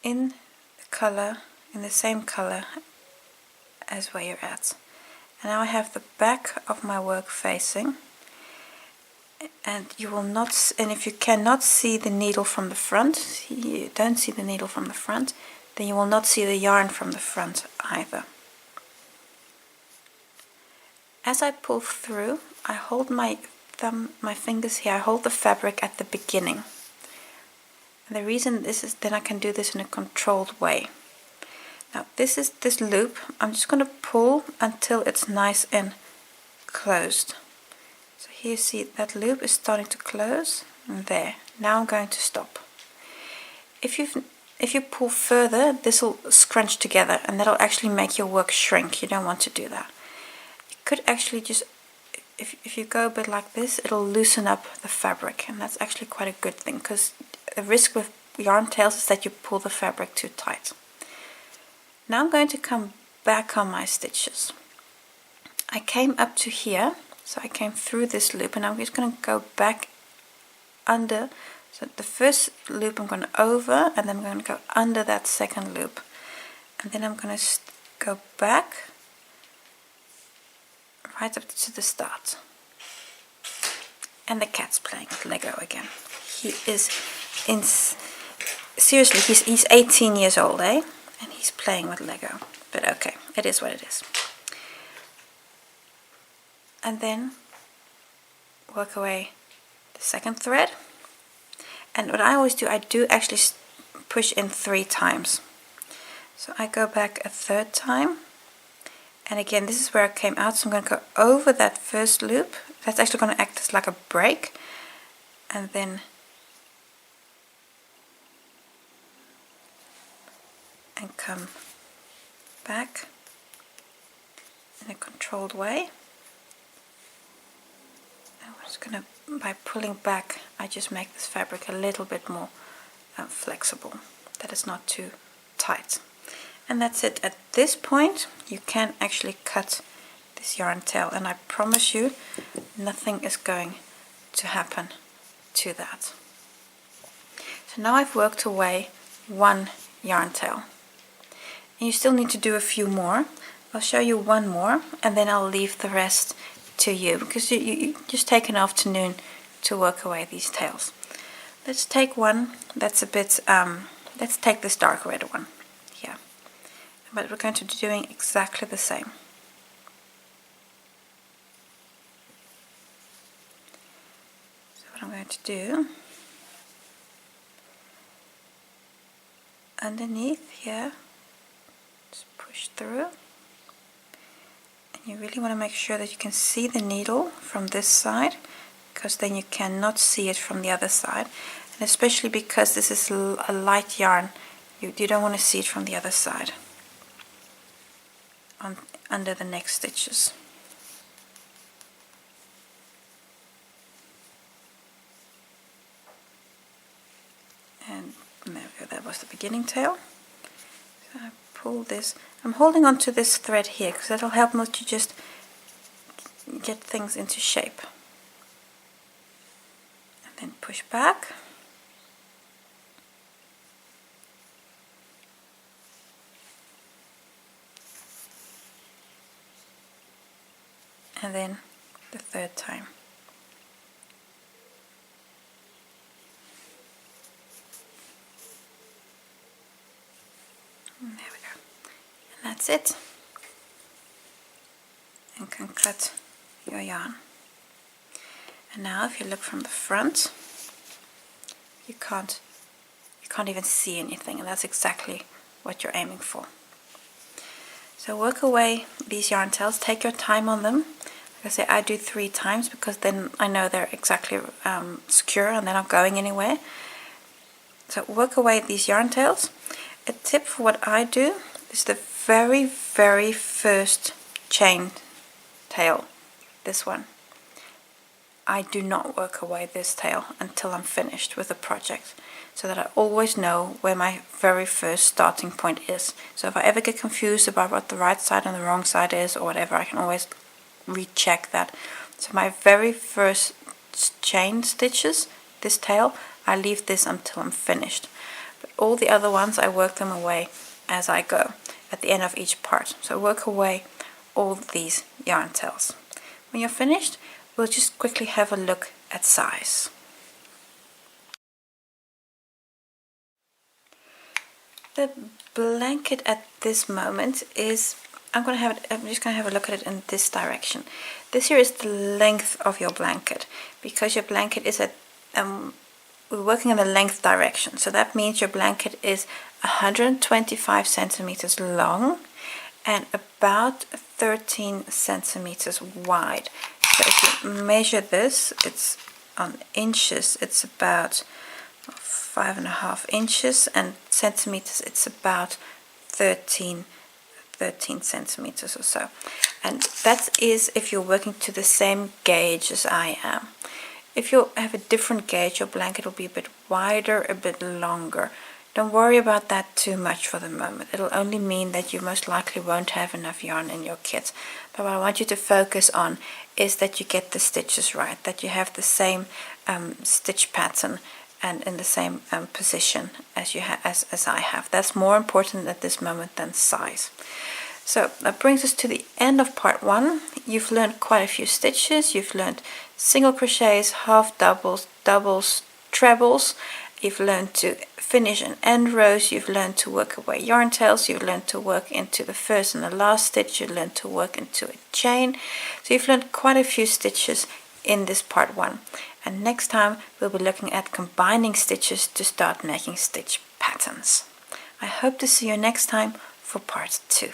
in the same color as where you're at. And now I have the back of my work facing, and if you cannot see the needle from the front, you don't see the needle from the front, then you will not see the yarn from the front either. As I pull through, I hold my fingers here, I hold the fabric at the beginning. And the reason this is, then I can do this in a controlled way. Now this loop, I'm just going to pull until it's nice and closed. So here you see that loop is starting to close, and there. Now I'm going to stop. If you pull further, this will scrunch together, and that'll actually make your work shrink. You don't want to do that. You could actually just, if you go a bit like this, it'll loosen up the fabric, and that's actually quite a good thing, because the risk with yarn tails is that you pull the fabric too tight. Now I'm going to come back on my stitches. I came up to here, so I came through this loop, and I'm just going to go back under. So the first loop I'm going to over, and then I'm going to go under that second loop, and then I'm going to go back right up to the start. And the cat's playing with Lego again. He is seriously, he's 18 years old, eh? And he's playing with Lego. But okay, it is what it is. And then work away the second thread. And what I always do, I do actually push in 3 times. So I go back a 3rd time. And again, this is where I came out, so I'm going to go over that first loop. That's actually going to act as like a break. And then and come back in a controlled way. And I'm just going to, by pulling back, I just make this fabric a little bit more flexible, that it's not too tight. And that's it. At this point you can actually cut this yarn tail, and I promise you nothing is going to happen to that. So now I've worked away 1 yarn tail. And you still need to do a few more. I'll show you 1 more, and then I'll leave the rest to you, because you just take an afternoon to work away these tails. Let's take one that's a bit, let's take this dark red one here. But we're going to be doing exactly the same. So what I'm going to do, underneath here, just push through, and You really want to make sure that you can see the needle from this side, because then you cannot see it from the other side. And especially because this is a light yarn, you don't want to see it from the other side, under the next stitches. And there we go, that was the beginning tail. So I pull this, I'm holding on to this thread here because that'll help me to just get things into shape. And then push back. And then the third time. And there we go. And that's it. And can cut your yarn. And now if you look from the front, you can't even see anything, and that's exactly what you're aiming for. So work away these yarn tails, take your time on them. Like I say, I do 3 times because then I know they're exactly secure and they're not going anywhere. So work away these yarn tails. A tip for what I do is the very first chain tail, this one. I do not work away this tail until I'm finished with the project, so that I always know where my very first starting point is. So if I ever get confused about what the right side and the wrong side is or whatever, I can always recheck that. So my very first chain stitches, this tail, I leave this until I'm finished. But all the other ones, I work them away as I go at the end of each part. So work away all these yarn tails. When you're finished, we'll just quickly have a look at size. The blanket at this moment is, I'm just going to have a look at it in this direction. This here is the length of your blanket, because your blanket is at, we're working in the length direction. So that means your blanket is 125 centimeters long and about 13 centimeters wide. So if you measure this, it's on inches, it's about 5.5 inches, and centimeters, it's about 13 centimeters or so. And that is if you're working to the same gauge as I am. If you have a different gauge, your blanket will be a bit wider, a bit longer. Don't worry about that too much for the moment. It'll only mean that you most likely won't have enough yarn in your kit. But what I want you to focus on is that you get the stitches right, that you have the same stitch pattern and in the same position as I have. That's more important at this moment than size. So that brings us to the end of part 1. You've learned quite a few stitches. You've learned single crochets, half doubles, doubles, trebles. You've learned to finish and end rows. You've learned to work away yarn tails. You've learned to work into the first and the last stitch. You've learned to work into a chain. So you've learned quite a few stitches in this part 1. And next time we'll be looking at combining stitches to start making stitch patterns. I hope to see you next time for part 2.